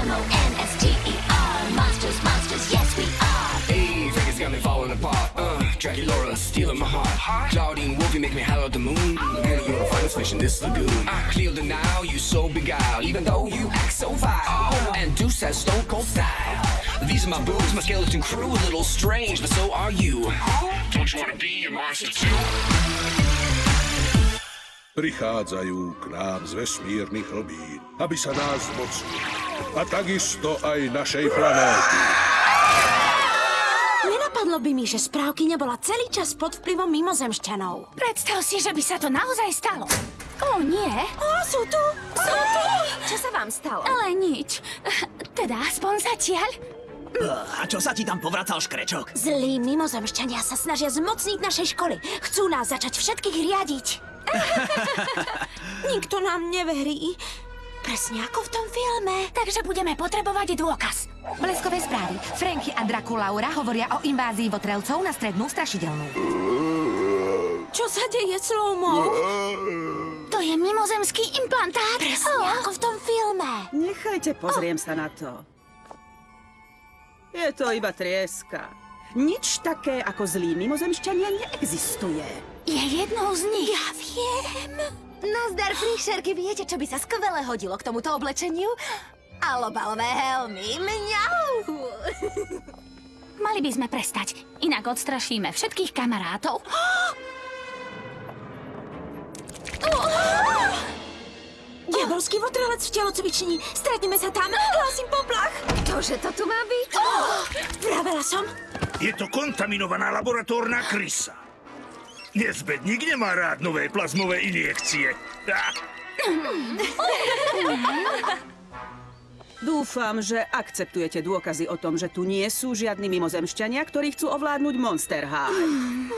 M-O-N-S-T-E-R. Monsters, monsters, yes we are. Hey, Vegas got me falling apart. Dracula stealing my heart. Claudine Wolfie make me holler at the moon. Really, you're the finest fish in this lagoon. I clear the Nile, you so beguiled, even though you act so vile. And Deuce has stone cold style. These are my boobs, my skeleton crew, a little strange, but so are you. Don't you wanna be a monster too? Prichádzajú k nám z vesmírnych hlbín, aby sa nás zmocnili. A takisto aj našej planéty. Nenapadlo by mi, že správkyňa bola celý čas pod vplyvom mimozemšťanov. Predstav si, že by sa to naozaj stalo. Ó, nie. Ó, sú tu! Sú tu! Čo sa vám stalo? Ale nič. Teda aspoň zatiaľ. A čo sa ti tam povracal, škrečok? Zlí mimozemšťania sa snažia zmocniť našej školy. Chcú nás začať všetkých riadiť. Nikto nám neverí. Presne ako v tom filme. Takže budeme potrebovať dôkaz. Bleskové správy. Franky a Draculaura hovoria o invázii votrelcov na strednú strašidelnú. Čo sa deje, Slowmo? To je mimozemský implantát. Presne ako v tom filme. Nechajte, pozriem sa na to. Je to iba trieska. Nič také ako zlí mimozemšťania neexistuje. Je jednou z nich. Ja viem. Nazdar, príšerky, viete, čo by sa skvele hodilo k tomuto oblečeniu? Alobalové helmy, mňau! Mali by sme prestať, inak odstrašíme všetkých kamarátov. Diabolský votrelec v telocvični. Stretneme sa tam. Hlásim poplach. Čože to tu má byť? Vravela som. Je to kontaminovaná laboratórna krysa. Nezbedník nemá rád nové plazmové injekcie. Dúfam, že akceptujete dôkazy o tom, že tu nie sú žiadni mimozemšťania, ktorí chcú ovládnuť Monster High.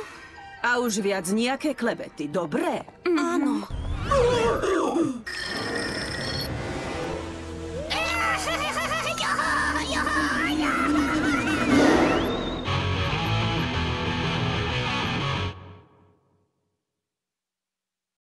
A už viac nejaké klebety, dobre? Áno.